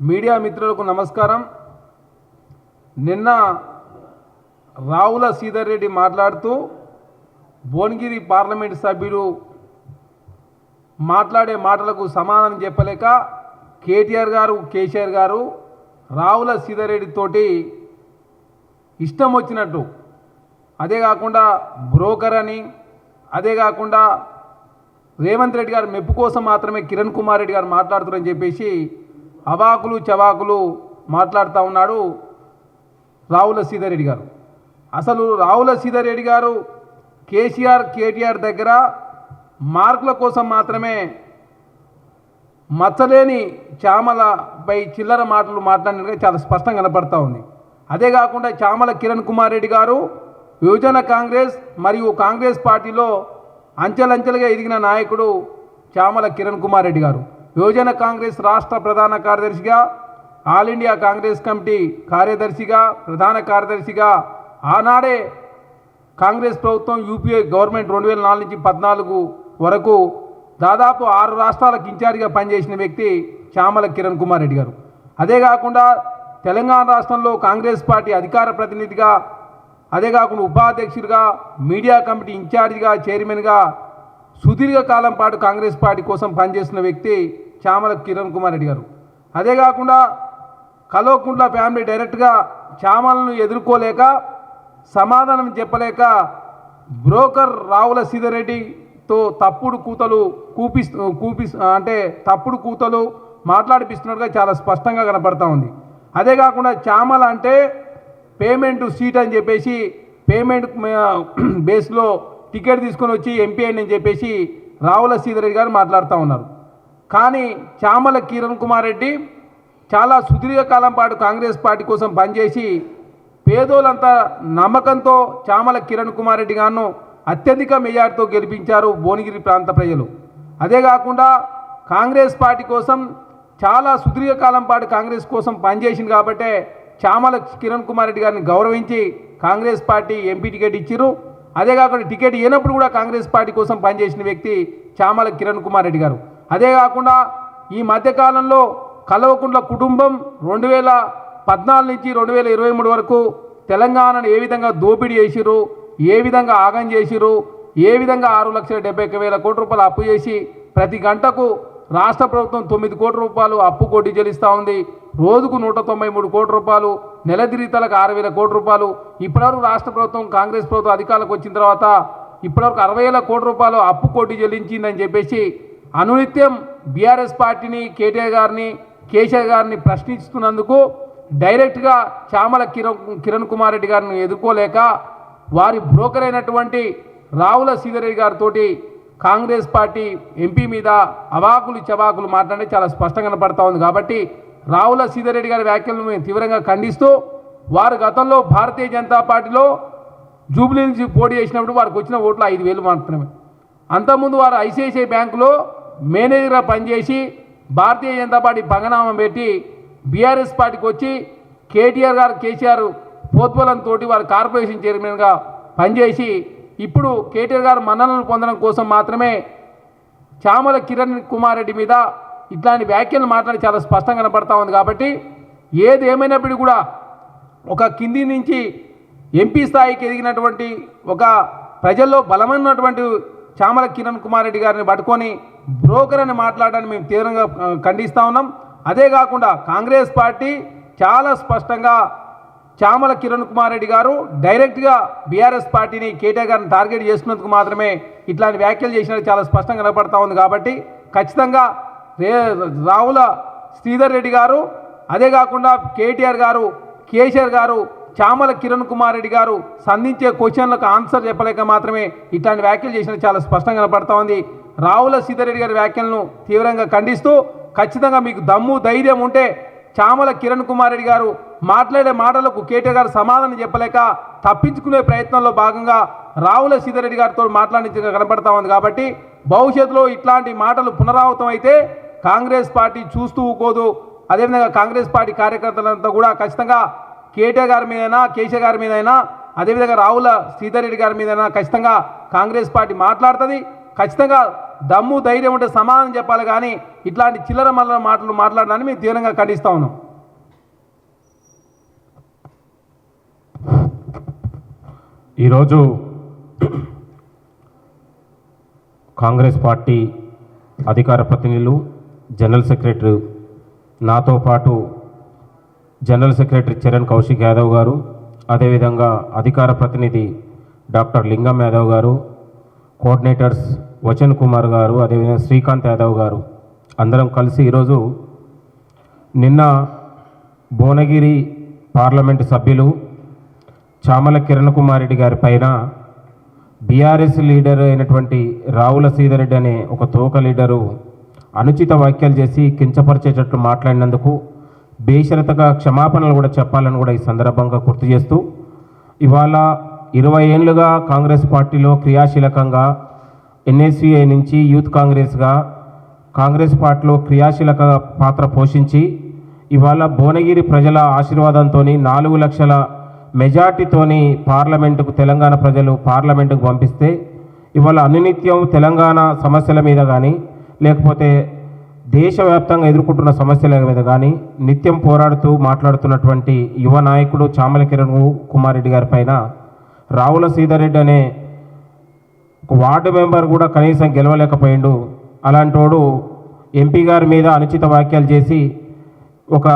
Media మిత్రులకు నమస్కారం. నిన్న రావుల శ్రీధర్ రెడ్డి మాట్లాడుతూ భువనగిరి పార్లమెంట్ సభ్యులు మాట్లాడే మాటలకు సమాధానం చెప్పలేక కేటీఆర్ గారు కేసీఆర్ గారు రావుల శ్రీధర్ రెడ్డి తోటి ఇష్టం వచ్చినట్టు, అదే కాకుండా బ్రోకర్ అని, అదే కాకుండా రేవంత్ రెడ్డి గారు మెప్పు కోసం మాత్రమే కిరణ్ కుమార్ రెడ్డి గారు మాట్లాడుతున్నారని చెప్పేసి అవాకులు చవాకులు మాట్లాడుతూ ఉన్నాడు రావుల శ్రీధర్ రెడ్డి గారు. అసలు రావుల శ్రీధర్ రెడ్డి గారు కేసీఆర్ కేటీఆర్ దగ్గర మార్కుల కోసం మాత్రమే మచ్చలేని చామలపై చిల్లర మాటలు మాట్లాడినట్టుగా చాలా స్పష్టంగా కనపడతా ఉంది. అదే కాకుండా చామల కిరణ్ కుమార్ రెడ్డి గారు యువజన కాంగ్రెస్ మరియు కాంగ్రెస్ పార్టీలో అంచెలంచెలుగా ఎదిగిన నాయకుడు చామల కిరణ్ కుమార్ రెడ్డి గారు. యువజన కాంగ్రెస్ రాష్ట్ర ప్రధాన కార్యదర్శిగా, ఆల్ ఇండియా కాంగ్రెస్ కమిటీ కార్యదర్శిగా, ప్రధాన కార్యదర్శిగా ఆనాడే కాంగ్రెస్ ప్రభుత్వం యూపీఏ గవర్నమెంట్ 2004 నుంచి 14 వరకు దాదాపు 6 రాష్ట్రాలకు ఇన్ఛార్జిగా పనిచేసిన వ్యక్తి చామల కిరణ్ కుమార్ రెడ్డి గారు. అదే కాకుండా తెలంగాణ రాష్ట్రంలో కాంగ్రెస్ పార్టీ అధికార ప్రతినిధిగా, అదే కాకుండా ఉపాధ్యక్షుడిగా, మీడియా కమిటీ ఇన్ఛార్జిగా, చైర్మన్గా సుదీర్ఘకాలం పాటు కాంగ్రెస్ పార్టీ కోసం పనిచేస్తున్న వ్యక్తి చామల కిరణ్ కుమార్ రెడ్డి గారు. అదే కాకుండా కల్వకుంట్ల ఫ్యామిలీ డైరెక్ట్గా చామలను ఎదుర్కోలేక, సమాధానం చెప్పలేక బ్రోకర్ రావుల శ్రీధర్ రెడ్డితో తప్పుడు కూతలు మాట్లాడిపిస్తున్నట్టుగా చాలా స్పష్టంగా కనపడతా ఉంది. అదే కాకుండా చామల అంటే పేమెంట్ సీట్ అని చెప్పేసి పేమెంట్ బేస్లో టికెట్ తీసుకొని వచ్చి ఎంపీ అని చెప్పేసి రావుల శ్రీధర్ రెడ్డి గారు మాట్లాడుతూ ఉన్నారు. కానీ చామల కిరణ్ కుమార్ రెడ్డి చాలా సుదీర్ఘకాలం పాటు కాంగ్రెస్ పార్టీ కోసం పనిచేసి పేదోళ్ళంతా నమ్మకంతో చామల కిరణ్ కుమార్ రెడ్డి గారిను అత్యధిక మెజార్టీతో గెలిపించారు భువనగిరి ప్రాంత ప్రజలు. అదే కాకుండా కాంగ్రెస్ పార్టీ కోసం చాలా సుదీర్ఘకాలం పాటు కాంగ్రెస్ కోసం పనిచేసింది కాబట్టే చామల కిరణ్ కుమార్ రెడ్డి గారిని గౌరవించి కాంగ్రెస్ పార్టీ ఎంపీ టికెట్ ఇచ్చిరు. అదే కాకుండా టికెట్ ఇవ్వనప్పుడు కూడా కాంగ్రెస్ పార్టీ కోసం పనిచేసిన వ్యక్తి చామల కిరణ్ కుమార్ రెడ్డి గారు. అదే కాకుండా ఈ మధ్యకాలంలో కల్వకుంట్ల కుటుంబం 2014 నుంచి 2023 వరకు తెలంగాణను ఏ విధంగా దోపిడీ చేసిరు, ఏ విధంగా ఆగం చేసిరు, ఏ విధంగా 6,71,000 కోట్ల రూపాయలు అప్పు చేసి ప్రతి గంటకు రాష్ట్ర ప్రభుత్వం 9 కోట్ల రూపాయలు అప్పు కొట్టి చెల్లిస్తూ ఉంది. రోజుకు 193 కోట్ల రూపాయలు, నెల తిరిగితలకు 6,000 కోట్ల రూపాయలు. ఇప్పటివరకు రాష్ట్ర ప్రభుత్వం కాంగ్రెస్ ప్రభుత్వం అధికారులకు వచ్చిన తర్వాత ఇప్పటివరకు 60,000 కోట్ల రూపాయలు అప్పు కొట్టి చెల్లించిందని చెప్పేసి అనునిత్యం బీఆర్ఎస్ పార్టీని, కేటీఆర్ గారిని, కేసీఆర్ గారిని ప్రశ్నిస్తున్నందుకు డైరెక్ట్గా చామల కిరణ్ కుమార్ రెడ్డి గారిని ఎదుర్కోలేక వారి బ్రోకర్ అయినటువంటి రావుల శ్రీధర్ రెడ్డి గారితో కాంగ్రెస్ పార్టీ ఎంపీ మీద అవాకులు చవాకులు మాట్లాడే చాలా స్పష్టంగా కనపడతా ఉంది. కాబట్టి రావుల శ్రీధర్ రెడ్డి గారి వ్యాఖ్యలను మేము తీవ్రంగా ఖండిస్తూ, వారు గతంలో భారతీయ జనతా పార్టీలో జూబ్లీ నుంచి పోటీ చేసినప్పుడు వారికి వచ్చిన ఓట్లు 5,000 మాత్రమే. అంతకుముందు వారు ఐసిఐసిఐ బ్యాంకులో మేనేజర్గా పనిచేసి భారతీయ జనతా పార్టీ పంగనామం పెట్టి బీఆర్ఎస్ పార్టీకి వచ్చి కేటీఆర్ గారు, కేసీఆర్ పోత్వలంతో వారు కార్పొరేషన్ చైర్మన్గా పనిచేసి ఇప్పుడు కేటీఆర్ గారు మన్ననలు పొందడం కోసం మాత్రమే చామల కిరణ్ కుమార్ రెడ్డి మీద ఇట్లాంటి వ్యాఖ్యలు మాట్లాడి చాలా స్పష్టంగా కనపడతా ఉంది. కాబట్టి ఏది ఏమైనప్పటికీ కూడా ఒక కింది నుంచి ఎంపీ స్థాయికి ఎదిగినటువంటి ఒక ప్రజల్లో బలమైనటువంటి చామల కిరణ్ కుమార్ రెడ్డి గారిని పట్టుకొని బ్రోకర్ అని మాట్లాడడాన్ని మేము తీవ్రంగా ఖండిస్తూ ఉన్నాం. అదే కాకుండా కాంగ్రెస్ పార్టీ చాలా స్పష్టంగా చామల కిరణ్ కుమార్ రెడ్డి గారు డైరెక్ట్గా బీఆర్ఎస్ పార్టీని, కేటీఆర్ గారిని టార్గెట్ చేసినందుకు మాత్రమే ఇట్లాంటి వ్యాఖ్యలు చేసినట్టు చాలా స్పష్టంగా కనపడతా ఉంది. కాబట్టి ఖచ్చితంగా రావుల శ్రీధర్ రెడ్డి గారు, అదే కాకుండా కేటీఆర్ గారు, కేసీఆర్ గారు, చామల కిరణ్ కుమార్ రెడ్డి గారు సంధించే క్వశ్చన్లకు ఆన్సర్ చెప్పలేక మాత్రమే ఇట్లాంటి వ్యాఖ్యలు చేసినట్టు చాలా స్పష్టంగా కనపడతా ఉంది. రావుల శ్రీధర్ రెడ్డి గారి వ్యాఖ్యలను తీవ్రంగా ఖండిస్తూ, ఖచ్చితంగా మీకు దమ్ము ధైర్యం ఉంటే చామల కిరణ్ కుమార్ రెడ్డి గారు మాట్లాడే మాటలకు కేటీఆర్ గారు సమాధానం చెప్పలేక తప్పించుకునే ప్రయత్నంలో భాగంగా రావుల శ్రీధర్ రెడ్డి గారితో మాట్లాడించగా కనపడతా ఉంది. కాబట్టి భవిష్యత్తులో ఇట్లాంటి మాటలు పునరావృతం అయితే కాంగ్రెస్ పార్టీ చూస్తూ ఊకోదు. అదేవిధంగా కాంగ్రెస్ పార్టీ కార్యకర్తలంతా కూడా ఖచ్చితంగా కేటీఆర్ గారి మీదైనా, కేసీఆర్ గారి మీదైనా, అదేవిధంగా రావుల శ్రీధర్ రెడ్డి గారి మీదైనా ఖచ్చితంగా కాంగ్రెస్ పార్టీ మాట్లాడుతుంది. ఖచ్చితంగా దమ్ము ధైర్యం ఉంటే సమాధానం చెప్పాలి, కానీ ఇట్లాంటి చిల్లర మల్లర మాటలు మాట్లాడడాన్ని మేము తీవ్రంగా ఖండిస్తూ ఉన్నాం. ఈరోజు కాంగ్రెస్ పార్టీ అధికార ప్రతినిధులు, జనరల్ సెక్రటరీ, నాతో పాటు జనరల్ సెక్రటరీ చరణ్ కౌశిక్ యాదవ్ గారు, అదేవిధంగా అధికార ప్రతినిధి డాక్టర్ లింగం యాదవ్ గారు, కోఆర్డినేటర్స్ వచన్ కుమార్ గారు, అదేవిధంగా శ్రీకాంత్ యాదవ్ గారు అందరం కలిసి ఈరోజు నిన్న భువనగిరి పార్లమెంటు సభ్యులు చామల కిరణ్ కుమార్ రెడ్డి గారి పైన బీఆర్ఎస్ లీడర్ అయినటువంటి రావుల సీతారెడ్డి అనే ఒక తోక లీడరు అనుచిత వ్యాఖ్యలు చేసి కించపరిచేటట్లు మాట్లాడినందుకు బేషరతగా క్షమాపణలు కూడా చెప్పాలని కూడా ఈ సందర్భంగా గుర్తు చేస్తూ, ఇవాళ 20 ఏళ్ళుగా కాంగ్రెస్ పార్టీలో క్రియాశీలకంగా ఎన్ఎస్యుఐ నుంచి యూత్ కాంగ్రెస్గా కాంగ్రెస్ పార్టీలో క్రియాశీలక పాత్ర పోషించి ఇవాళ భువనగిరి ప్రజల ఆశీర్వాదంతో 4 లక్షల మెజార్టీతోని పార్లమెంటుకు తెలంగాణ ప్రజలు పార్లమెంటుకు పంపిస్తే ఇవాళ అనునిత్యం తెలంగాణ సమస్యల మీద కానీ లేకపోతే దేశవ్యాప్తంగా ఎదుర్కొంటున్న సమస్యల మీద కానీ నిత్యం పోరాడుతూ మాట్లాడుతున్నటువంటి యువ నాయకుడు చామల కిరణ్ కుమార్ రెడ్డి గారి పైన రావుల సీతారెడ్డి అనే ఒక వార్డు మెంబర్ కూడా కనీసం గెలవలేకపోయిండు. అలాంటోడు ఎంపీ గారి మీద అనుచిత వ్యాఖ్యలు చేసి ఒక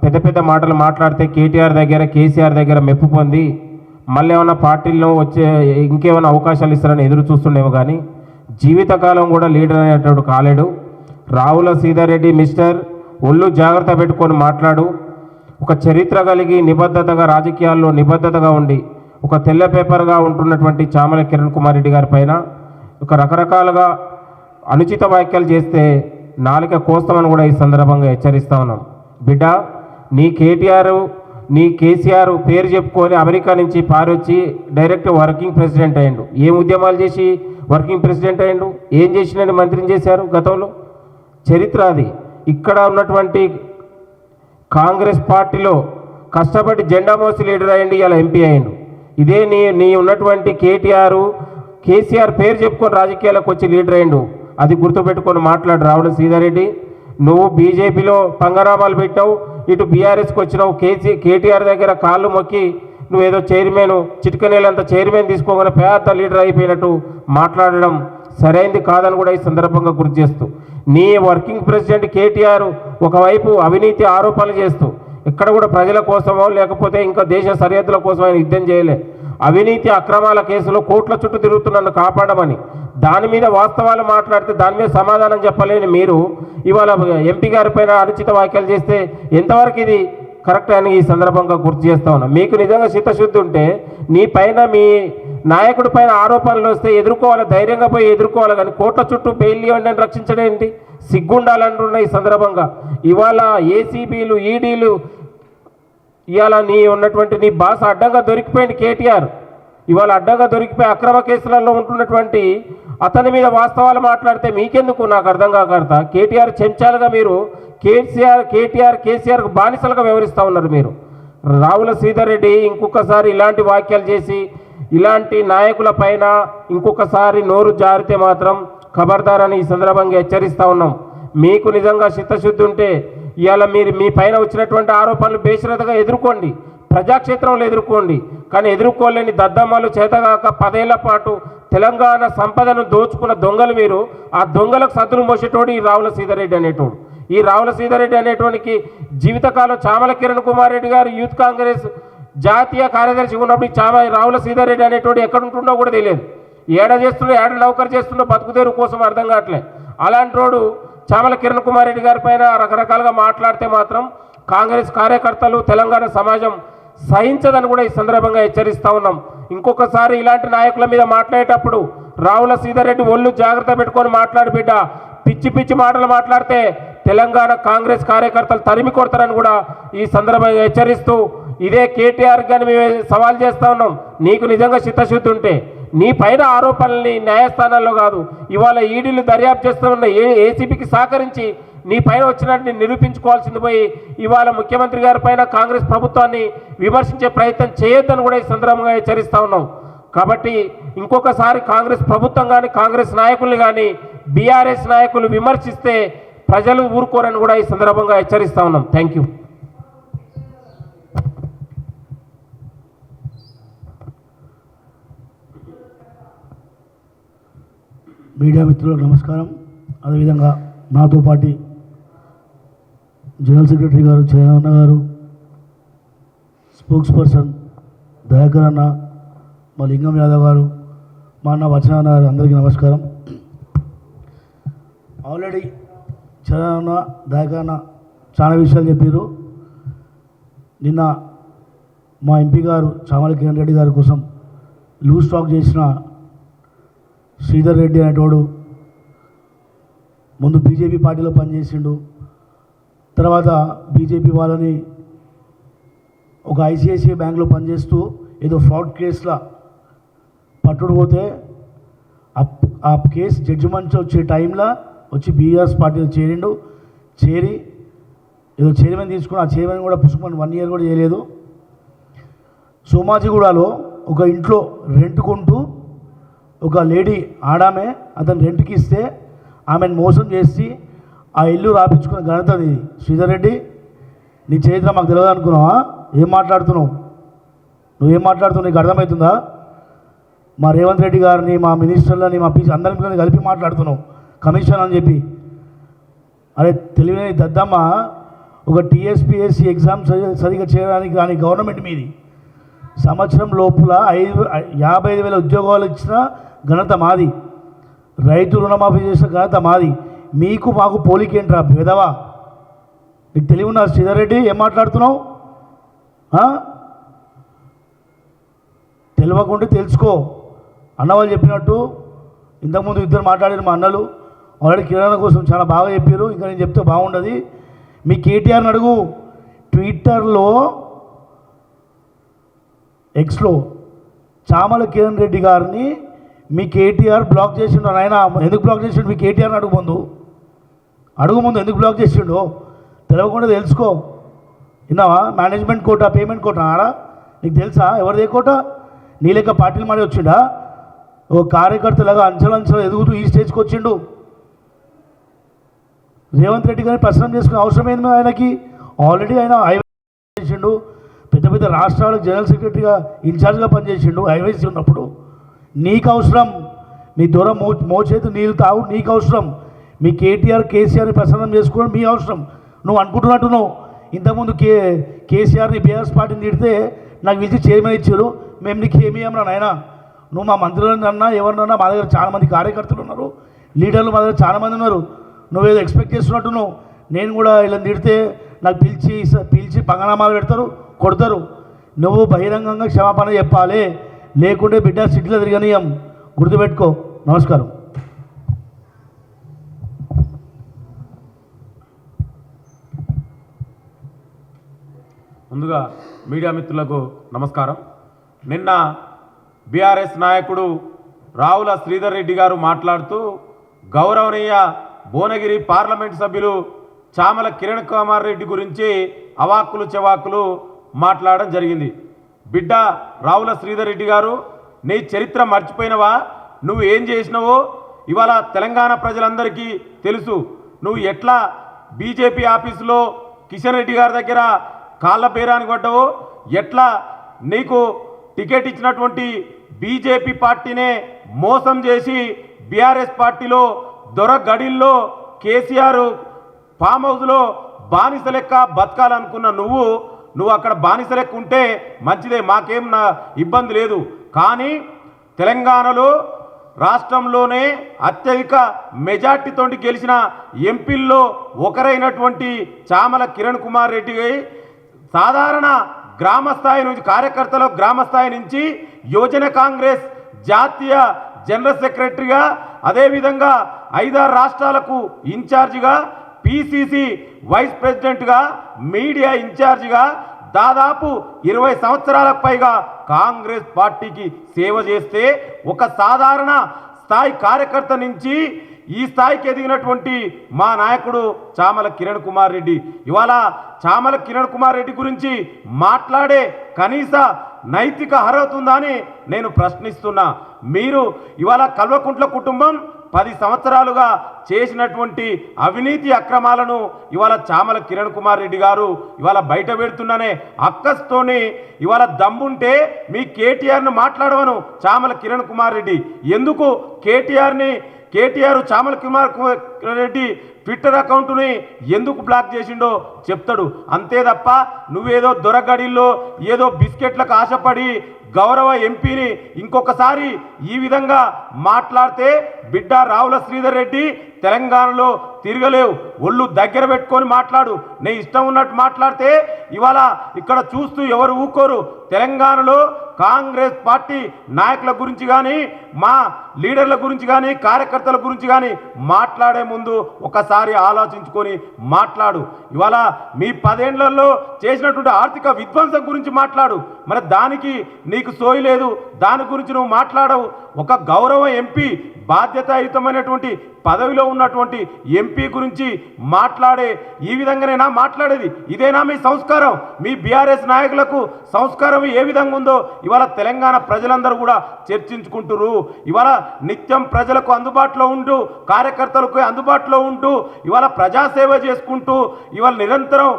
పెద్ద పెద్ద మాటలు మాట్లాడితే కేటీఆర్ దగ్గర కేసీఆర్ దగ్గర మెప్పు పొంది మళ్ళీ ఏమైనా పార్టీల్లో వచ్చే ఇంకేమైనా అవకాశాలు ఇస్తారని ఎదురు చూస్తుండేమో, కానీ జీవితకాలం కూడా లీడర్ అనేటప్పుడు కాలేడు. రావుల సీతారెడ్డి మిస్టర్ ఒళ్ళు జాగ్రత్త పెట్టుకొని మాట్లాడు. ఒక చరిత్ర కలిగి నిబద్ధతగా రాజకీయాల్లో నిబద్ధతగా ఉండి ఒక తెల్ల పేపర్గా ఉంటున్నటువంటి చామల కిరణ్ కుమార్ రెడ్డి గారి పైన ఒక రకరకాలుగా అనుచిత వ్యాఖ్యలు చేస్తే నాలుక కోస్తామని కూడా ఈ సందర్భంగా హెచ్చరిస్తా ఉన్నాం. బిడ్డ, నీ కేటీఆర్ నీ కేసీఆర్ పేరు చెప్పుకొని అమెరికా నుంచి పారొచ్చి డైరెక్ట్ వర్కింగ్ ప్రెసిడెంట్ అయ్యిండు. ఏం ఉద్యమాలు చేసి వర్కింగ్ ప్రెసిడెంట్ అయ్యిండు? ఏం చేసినని మంత్రిని చేశారు గతంలో? చరిత్ర అది. ఇక్కడ ఉన్నటువంటి కాంగ్రెస్ పార్టీలో కష్టపడి జెండా మోసి లీడర్ అయ్యిండు, ఇలా ఎంపీ అయ్యిండు. ఇదే నీ ఉన్నటువంటి కేసీఆర్ పేరు చెప్పుకొని రాజకీయాలకు వచ్చి లీడర్ అయ్యిండు. అది గుర్తుపెట్టుకొని మాట్లాడు రావుల సీతారెడ్డి. నువ్వు బీజేపీలో పంగనామాలు పెట్టావు, ఇటు బీఆర్ఎస్కి వచ్చినావు. కేటీఆర్ దగ్గర కాళ్ళు మొక్కి నువ్వేదో చైర్మన్ చిటికనేలంత చైర్మన్ తీసుకోగానే పేద లీడర్ అయిపోయినట్టు మాట్లాడడం సరైంది కాదని కూడా ఈ సందర్భంగా గుర్తు చేస్తూ, నీ వర్కింగ్ ప్రెసిడెంట్ కేటీఆర్ ఒకవైపు అవినీతి ఆరోపణలు చేస్తూ ఇక్కడ కూడా ప్రజల కోసమో లేకపోతే ఇంకా దేశ సరిహద్దుల కోసం ఆయన యుద్ధం చేయలే. అవినీతి అక్రమాల కేసులో కోట్ల చుట్టూ తిరుగుతూ నన్ను కాపాడమని దాని మీద వాస్తవాలు మాట్లాడితే దాని మీద సమాధానం చెప్పలేని మీరు ఇవాళ ఎంపీ గారి పైన అనుచిత వ్యాఖ్యలు చేస్తే ఎంతవరకు ఇది కరెక్ట్ అని ఈ సందర్భంగా గుర్తు చేస్తా ఉన్నా. మీకు నిజంగా చిత్తశుద్ధి ఉంటే నీ పైన మీ నాయకుడి పైన ఆరోపణలు వస్తే ఎదుర్కోవాలి, ధైర్యంగా పోయి ఎదుర్కోవాలి. కానీ కోట్ల చుట్టూ బెయిల్ ఇవ్వండి రక్షించడం ఏంటి? సిగ్గుండాలంటున్న ఈ సందర్భంగా ఇవాళ ఏసీబీలు ఈడీలు ఇవాళ నీ బాస్ అడ్డంగా దొరికిపోయింది కేటీఆర్. ఇవాళ అడ్డంగా దొరికిపోయి అక్రమ కేసులలో ఉంటున్నటువంటి అతని మీద వాస్తవాలు మాట్లాడితే మీకెందుకు నాకు అర్థం కాకర్త. కేటీఆర్ చెంచాలుగా మీరు కేసీఆర్కు బానిసలుగా వ్యవహరిస్తూ ఉన్నారు మీరు. రావుల సీతారెడ్డి ఇంకొకసారి ఇలాంటి వ్యాఖ్యలు చేసి ఇలాంటి నాయకుల పైన ఇంకొకసారి నోరు జారితే మాత్రం ఖబర్దార్ అని ఈ సందర్భంగా హెచ్చరిస్తూ ఉన్నాం. మీకు నిజంగా చిత్తశుద్ధి ఉంటే ఇవాళ మీ పైన వచ్చినటువంటి ఆరోపణలు బేషరతగా ఎదుర్కోండి, ప్రజాక్షేత్రంలో ఎదుర్కోండి. కానీ ఎదుర్కోలేని దద్దమ్మలు చేతగాక 10 ఏళ్ల పాటు తెలంగాణ సంపదను దోచుకున్న దొంగలు మీరు. ఆ దొంగలకు సద్దులు మోసేటోడు ఈ రావుల సీతారెడ్డి అనేటోడు. ఈ రావుల సీతారెడ్డి అనేటోనికి జీవితకాలం చామల కిరణ్ కుమార్ రెడ్డి గారు యూత్ కాంగ్రెస్ జాతీయ కార్యదర్శి ఉన్నప్పుడు రావుల సీతారెడ్డి అనేటోడు ఎక్కడ ఉంటుండో కూడా తెలియదు. ఏడ నౌకరు చేస్తుండో బతుకుదేరు కోసం అర్థం కావట్లే. అలాంటి రోడ్డు చామల కిరణ్ కుమార్ రెడ్డి గారి పైన రకరకాలుగా మాట్లాడితే మాత్రం కాంగ్రెస్ కార్యకర్తలు తెలంగాణ సమాజం సహించదని కూడా ఈ సందర్భంగా హెచ్చరిస్తూ ఉన్నాం. ఇంకొకసారి ఇలాంటి నాయకుల మీద మాట్లాడేటప్పుడు రావుల సీతారెడ్డి ఒళ్ళు జాగ్రత్త పెట్టుకొని మాట్లాడి బిడ్డ. పిచ్చి మాటలు మాట్లాడితే తెలంగాణ కాంగ్రెస్ కార్యకర్తలు తరిమి కొడతారని కూడా ఈ సందర్భంగా హెచ్చరిస్తూ ఇదే కేటీఆర్ గాని మేము సవాల్ చేస్తూ ఉన్నాం. నీకు నిజంగా చిత్తశుద్ధి ఉంటే నీ పైన ఆరోపణల్ని న్యాయస్థానాల్లో కాదు ఇవాళ ఈడీలు దర్యాప్తు చేస్తున్న ఏసీబీకి సహకరించి నీ పైన వచ్చినట్టు నిరూపించుకోవాల్సింది పోయి ఇవాళ ముఖ్యమంత్రి గారి పైన కాంగ్రెస్ ప్రభుత్వాన్ని విమర్శించే ప్రయత్నం చేయొద్దని కూడా ఈ సందర్భంగా హెచ్చరిస్తూ ఉన్నాం. కాబట్టి ఇంకొకసారి కాంగ్రెస్ ప్రభుత్వం కానీ కాంగ్రెస్ నాయకుల్ని కానీ బీఆర్ఎస్ నాయకులు విమర్శిస్తే ప్రజలు ఊరుకోరని కూడా ఈ సందర్భంగా హెచ్చరిస్తా ఉన్నాం. Thank you. మీడియా మిత్రులకు నమస్కారం. అదేవిధంగా నాతో పాటు జనరల్ సెక్రటరీ గారు చైతన్య గారు, స్పోక్స్ పర్సన్ దయాకర్ అన్న, మా లింగం యాదవ్ గారు, మా అన్న వచన గారు, అందరికీ నమస్కారం. ఆల్రెడీ చైతన్య దయాకర్ అన్న చాలా విషయాలు చెప్పారు. నిన్న మా ఎంపీ గారు చామల కిరణ్ రెడ్డి గారి కోసం లూజ్ స్టాక్ చేసిన శ్రీధర్ రెడ్డి అనేటోడు ముందు బీజేపీ పార్టీలో పనిచేసిండు. తర్వాత బీజేపీ వాళ్ళని ఒక ఐసిఐసిఐ బ్యాంక్లో పనిచేస్తూ ఏదో ఫ్రాడ్ కేసులా పట్టుడు పోతే ఆ కేసు జడ్జిమెంట్ వచ్చే టైంలో వచ్చి బీఆర్ఎస్ పార్టీలో చేరి ఏదో చైర్మన్ తీసుకుని ఆ చైర్మన్ కూడా పుసుకుని 1 year కూడా చేయలేదు. సోమాజిగూడలో ఒక ఇంట్లో రెంట్కుంటూ ఒక లేడీ ఆడామే అతను రెంట్కి ఇస్తే ఆమెను మోసం చేసి ఆ ఇల్లు రాపించుకున్న ఘనత ఇది. శ్రీధర్ రెడ్డి, నీ చరిత్ర మాకు తెలియదు అనుకున్నావా? ఏం మాట్లాడుతున్నావు? నువ్వేం మాట్లాడుతున్నావు? నీకు అర్థమవుతుందా? మా రేవంత్ రెడ్డి గారిని, మా మినిస్టర్లని, మా పీసీ అందరిని కలిపి మాట్లాడుతున్నావు కమిషన్ అని చెప్పి. అరే తెలియని దద్దమ్మ, ఒక టీఎస్పీఎస్సీ ఎగ్జామ్ సరిగ్గా చేయడానికి కానీ గవర్నమెంట్ మీది సంవత్సరం లోపల 55,000 ఉద్యోగాలు ఇచ్చిన ఘనత మాది. రైతు రుణమాఫీ చేసిన ఘనత మాది. మీకు మాకు పోలికేంట్రా విధవా? నీకు తెలివి ఉన్నా శ్రీధర్ రెడ్డి? ఏం మాట్లాడుతున్నావు? తెలియకుంటే తెలుసుకో. అన్నవాళ్ళు చెప్పినట్టు ఇంతకుముందు ఇద్దరు మాట్లాడిన మా అన్నలు ఆల్రెడీ కిరాణా కోసం చాలా బాగా చెప్పారు. ఇంకా నేను చెప్తే బాగుండదు. మీ కేటీఆర్ని అడుగు. ట్విట్టర్లో ఎక్స్లో చామల కిరణ్ రెడ్డి గారిని మీ కేటీఆర్ బ్లాక్ చేసిండు. ఆయన ఎందుకు బ్లాక్ చేసిండు? మీ కేటీఆర్ని అడుగు ముందు ఎందుకు బ్లాక్ చేసిండో తెలియకుండా తెలుసుకో. విన్నావా? మేనేజ్మెంట్ కోటా, పేమెంట్ కోటా ఆడా నీకు తెలుసా? ఎవరిదే కోటా? నీ లెక్క పార్టీలు మాడి వచ్చిండా? ఓ కార్యకర్తలాగా అంచెలంచెలు ఎదుగుతూ ఈ స్టేజ్కి వచ్చిండు. రేవంత్ రెడ్డి గారిని ప్రశ్న చేసుకునే అవసరం ఏంది ఆయనకి? ఆల్రెడీ ఆయన చేసిండు. పెద్ద పెద్ద రాష్ట్రాలకు జనరల్ సెక్రటరీగా ఇన్ఛార్జ్గా పనిచేసిండు. ఐవైసీ ఉన్నప్పుడు నీకు అవసరం. మీ దొర మోచేతి నీళ్ళు తాగు, నీకు అవసరం. మీ కేటీఆర్ కేసీఆర్ని ప్రసన్నం చేసుకోవడం మీ అవసరం. నువ్వు అనుకుంటున్నట్టున్నావు. ఇంతకుముందు కేసీఆర్ని బీఆర్ఎస్ పార్టీని తిడితే నాకు పిలిచి చైర్మన్ ఇచ్చారు. మేము నీకు ఏమి ఏమన్నా నాయన? నువ్వు మా మంత్రులని అన్నా ఎవరినన్నా, మా దగ్గర చాలామంది కార్యకర్తలు ఉన్నారు, లీడర్లు మా దగ్గర చాలామంది ఉన్నారు. నువ్వేదో ఎక్స్పెక్ట్ చేస్తున్నట్టున్నావు. నేను కూడా ఇలా తిడితే నాకు పిలిచి పంగనామాలు పెడతారు, కొడతారు. నువ్వు బహిరంగంగా క్షమాపణ చెప్పాలి, లేకుంటే బిడ్డ సిటీలో తిరగనీయం. గుర్తుపెట్టుకో. నమస్కారం. ముందుగా మీడియా మిత్రులకు నమస్కారం. నిన్న బీఆర్ఎస్ నాయకుడు రావుల శ్రీధర్ రెడ్డి గారు మాట్లాడుతూ గౌరవనీయ భువనగిరి పార్లమెంట్ సభ్యులు చామల కిరణ్ కుమార్ రెడ్డి గురించి అవాక్కులు చెవాకులు మాట్లాడడం జరిగింది. బిడ్డ రావుల శ్రీధర్ రెడ్డి గారు, నీ చరిత్ర మర్చిపోయినవా? నువ్వు ఏం చేసినావో ఇవాళ తెలంగాణ ప్రజలందరికీ తెలుసు. నువ్వు ఎట్లా బీజేపీ ఆఫీసులో కిషన్ రెడ్డి గారి దగ్గర కాళ్ళ పేరానికి పడ్డావో, ఎట్లా నీకు టికెట్ ఇచ్చినటువంటి బీజేపీ పార్టీనే మోసం చేసి బీఆర్ఎస్ పార్టీలో దొర గడిల్లో కేసీఆర్ ఫామ్ హౌస్లో బానిస లెక్క బతకాలనుకున్న నువ్వు అక్కడ బానిస లెక్క ఉంటే మంచిదే, మాకేం ఇబ్బంది లేదు. కానీ తెలంగాణలో రాష్ట్రంలోనే అత్యధిక మెజార్టీతో గెలిచిన ఎంపీల్లో ఒకరైనటువంటి చామల కిరణ్ కుమార్ రెడ్డి సాధారణ గ్రామ స్థాయి నుంచి, కార్యకర్తల గ్రామ స్థాయి నుంచి యువజన కాంగ్రెస్ జాతీయ జనరల్ సెక్రటరీగా, అదేవిధంగా 5-6 రాష్ట్రాలకు ఇన్ఛార్జిగా, పిసిసి వైస్ ప్రెసిడెంట్గా, మీడియా ఇన్ఛార్జిగా దాదాపు 20 సంవత్సరాలకు పైగా కాంగ్రెస్ పార్టీకి సేవ చేస్తే ఒక సాధారణ స్థాయి కార్యకర్త నుంచి ఈ స్థాయికి ఎదిగినటువంటి మా నాయకుడు చామల కిరణ్ కుమార్ రెడ్డి. ఇవాళ చామల కిరణ్ కుమార్ రెడ్డి గురించి మాట్లాడే కనీస నైతిక అర్హత ఉందా అని నేను ప్రశ్నిస్తున్నా. మీరు ఇవాళ కల్వకుంట్ల కుటుంబం 10 సంవత్సరాలుగా చేసినటువంటి అవినీతి అక్రమాలను ఇవాళ చామల కిరణ్ కుమార్ రెడ్డి గారు ఇవాళ బయట పెడుతున్నానే అక్కస్తోని ఇవాళ దమ్ముంటే మీ కేటీఆర్ను మాట్లాడవను చామల కిరణ్ కుమార్ రెడ్డి. ఎందుకు కేటీఆర్ చామల కుమార్ రెడ్డి ట్విట్టర్ అకౌంట్ని ఎందుకు బ్లాక్ చేసిండో చెప్తాడు. అంతే తప్ప నువ్వేదో దొరగడిల్లో ఏదో బిస్కెట్లకు ఆశపడి గౌరవ ఎంపీని ఇంకొకసారి ఈ విధంగా మాట్లాడితే బిడ్డ రావుల శ్రీధర్ రెడ్డి తెలంగాణలో తిరగలేవు. ఒళ్ళు దగ్గర పెట్టుకొని మాట్లాడు. నీ ఇష్టం ఉన్నట్టు మాట్లాడితే ఇవాళ ఇక్కడ చూస్తూ ఎవరు ఊకోరు. తెలంగాణలో కాంగ్రెస్ పార్టీ నాయకుల గురించి కానీ మా లీడర్ల గురించి కానీ కార్యకర్తల గురించి కానీ మాట్లాడే ముందు ఒకసారి ఆలోచించుకొని మాట్లాడు. ఇవాళ మీ 10 ఏళ్లలో చేసినటువంటి ఆర్థిక విధ్వంసం గురించి మాట్లాడు. మరి దానికి నీకు సోయి లేదు, దాని గురించి నువ్వు మాట్లాడవు. ఒక గౌరవ ఎంపీ బాధ్యతాయుతమైనటువంటి పదవిలో ఉన్నటువంటి ఎంపీ గురించి మాట్లాడే ఈ విధంగానేనా మాట్లాడేది? ఇదేనా మీ సంస్కారం? మీ బీఆర్ఎస్ నాయకులకు సంస్కారం ఏ విధంగా ఉందో ఇవాళ తెలంగాణ ప్రజలందరూ కూడా చర్చించుకుంటున్నారు. ఇవాళ నిత్యం ప్రజలకు అందుబాటులో ఉంటూ కార్యకర్తలకు అందుబాటులో ఉంటూ ఇవాళ ప్రజాసేవ చేసుకుంటూ ఇవాళ నిరంతరం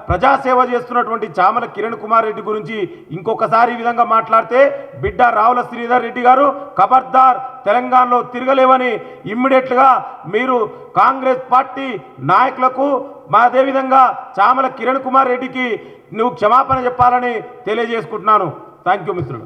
ప్రజాసేవ చేస్తున్నటువంటి చామల కిరణ్ కుమార్ రెడ్డి గురించి ఇంకొకసారి ఈ విధంగా మాట్లాడితే బిడ్డ రావుల శ్రీధర్ రెడ్డి గారు ఖబర్దార్, తెలంగాణలో తిరగలేవని ఇమ్మీడియట్గా మీరు కాంగ్రెస్ పార్టీ నాయకులకు అదేవిధంగా చామల కిరణ్ కుమార్ రెడ్డికి నువ్వు క్షమాపణ చెప్పాలని తెలియజేసుకుంటున్నాను. థ్యాంక్ యూ మిత్రులు.